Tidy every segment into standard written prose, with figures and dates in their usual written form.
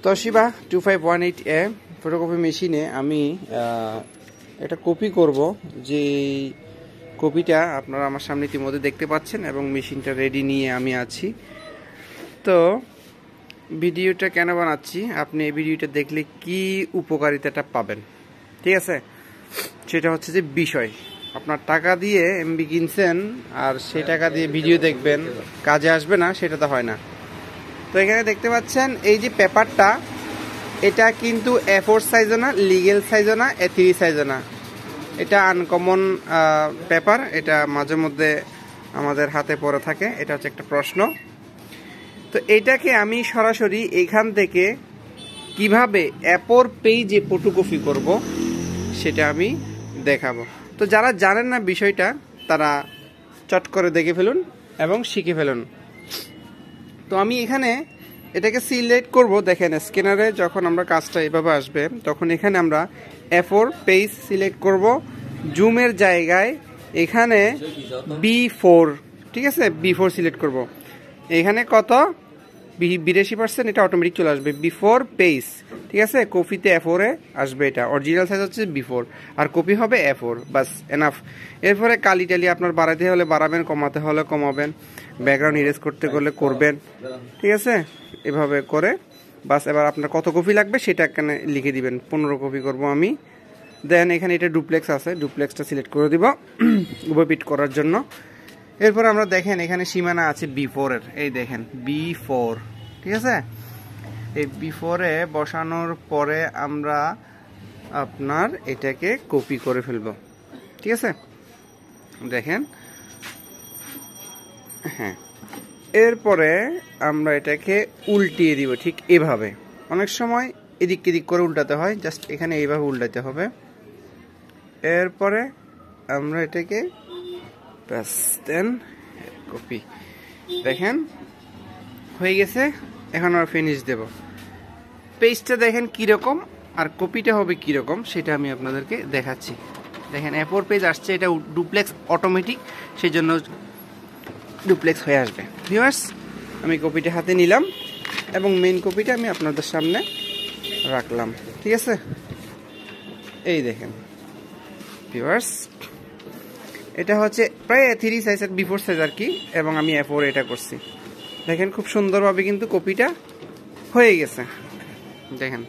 Toshiba 2518a photocopy মেশিনে আমি এটা কপি করব, যে কপিটা আপনারা আমার সামনে ইতিমধ্যে দেখতে পাচ্ছেন এবং মেশিনটা রেডি নিয়ে আমি আছি। তো ভিডিওটা কেন বানাচ্ছি, আপনি এই ভিডিওটা দেখলে কি উপকারিতাটা পাবেন, ঠিক আছে? সেটা হচ্ছে যে বিষয়, আপনার টাকা দিয়ে এমবি কিনছেন আর সেই টাকা দিয়ে ভিডিও দেখবেন, কাজে আসবে না সেটা তো হয় না। তো এখানে দেখতে পাচ্ছেন এই যে পেপারটা, এটা কিন্তু A4 সাইজও না, লিগেল সাইজও না, A3 সাইজও না, এটা আনকমন পেপার। এটা মাঝে মধ্যে আমাদের হাতে পড়ে থাকে, এটা হচ্ছে একটা প্রশ্ন। তো এটাকে আমি সরাসরি এখান থেকে কিভাবে A4 পেজে ফটোকপি করব সেটা আমি দেখাবো। তো যারা জানেন না বিষয়টা, তারা চট করে দেখে ফেলুন এবং শিখে ফেলুন। তো আমি এখানে এটাকে সিলেক্ট করব। দেখেন স্ক্যানারে যখন আমরা কাজটা এভাবে আসবে, তখন এখানে আমরা A4 পেজ সিলেক্ট করব। জুমের জায়গায় এখানে B4, ঠিক আছে, B4 সিলেক্ট করব। এখানে কত 82%, এটা অটোমেটিক চলে আসবে B4 পেজ, ঠিক আছে। কপিতে A4 এ আসবে, এটা অরিজিনাল সাইজ হচ্ছে B4 আর কপি হবে A4, বাস এনাফ। এরপরে কালি টালি আপনার বাড়াতে হলে বাড়াবেন, কমাতে হলে কমাবেন, ব্যাকগ্রাউন্ড ইরেজ করতে করলে করবেন, ঠিক আছে। এভাবে করে বাস। এবার আপনার কত কপি লাগবে সেটা এখানে লিখে দিবেন। 15 কপি করব আমি। দেন এখানে এটা ডুপ্লেক্স আছে, ডুপ্লেক্সটা সিলেক্ট করে দিব ওভারপিট করার জন্য। এরপর আমরা দেখেন এখানে সীমানা আছে B4 এর, এই দেখেন B4, ঠিক আছে। এই B4 এ বসানোর পরে আমরা আপনার এটাকে কপি করে ফেলবো, ঠিক আছে। দেখেন, হ্যাঁ, এরপরে আমরা এটাকে উল্টিয়ে দিব ঠিক এভাবে। অনেক সময় এদিক এদিক করে উল্টাতে হয়, জাস্ট এখানে এইভাবে উল্টাতে হবে। এরপরে আমরা এটাকে ব্যাস দেন কপি। দেখেন হয়ে গেছে। এখন আমরা ফিনিশ দেব। পেজটা দেখেন কীরকম আর কপিটা হবে কীরকম সেটা আমি আপনাদেরকে দেখাচ্ছি। দেখেন A4 পেজ আসছে, এটা ডুপ্লেক্স অটোমেটিক, সেই জন্য ডুপ্লেক্স হয়ে আসবে। ভিউয়ার্স, আমি কপিটা হাতে নিলাম এবং মেইন কপিটা আমি আপনাদের সামনে রাখলাম, ঠিক আছে। এই দেখেন ভিউয়ার্স, এটা হচ্ছে প্রায় A3 সাইজ আর B4 সাইজ আর কি, এবং আমি A4 এটা করছি। দেখেন খুব সুন্দরভাবে কিন্তু কপিটা হয়ে গেছে। দেখেন,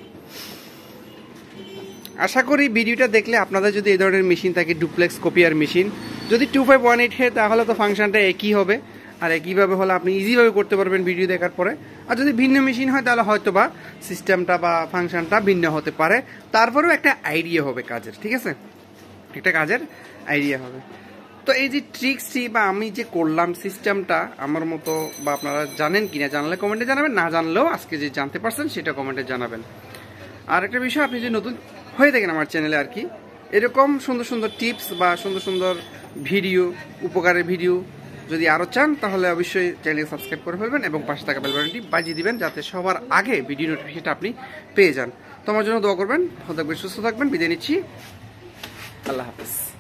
আশা করি ভিডিওটা দেখলে আপনাদের যদি এই ধরনের মেশিন থাকে, ডুপ্লেক্স কপিয়ার মেশিন, যদি 2518 হয় তাহলে তো ফাংশনটা একই হবে, আর একইভাবে হলে আপনি ইজিভাবে করতে পারবেন ভিডিও দেখার পরে। আর যদি ভিন্ন মেশিন হয় তাহলে হয়তো বা সিস্টেমটা বা ফাংশনটা ভিন্ন হতে পারে, তারপরেও একটা আইডিয়া হবে কাজের, ঠিক আছে, একটা কাজের আইডিয়া হবে। তো এই যে ট্রিক্সটি বা আমি যে করলাম সিস্টেমটা আমার মতো বা আপনারা জানেন কিনা, জানলে কমেন্টে জানাবেন, না জানলেও আজকে যে জানতে পারছেন সেটা কমেন্টে জানাবেন। আর একটা বিষয়, আপনি যে নতুন হয়ে থাকেন আমার চ্যানেলে আর কি, এরকম সুন্দর সুন্দর টিপস বা সুন্দর সুন্দর ভিডিও, উপকারের ভিডিও যদি আরও চান, তাহলে অবশ্যই চ্যানেলকে সাবস্ক্রাইব করে ফেলবেন এবং পাশে থাকা বেল বাটনটি বাজিয়ে দিবেন, যাতে সবার আগে ভিডিও নোটিফিকেশনটা আপনি পেয়ে যান। তো আমার জন্য দোয়া করবেন। ভালো থাকবেন, সুস্থ থাকবেন। বিদায় নিচ্ছি। আল্লাহ হাফেজ।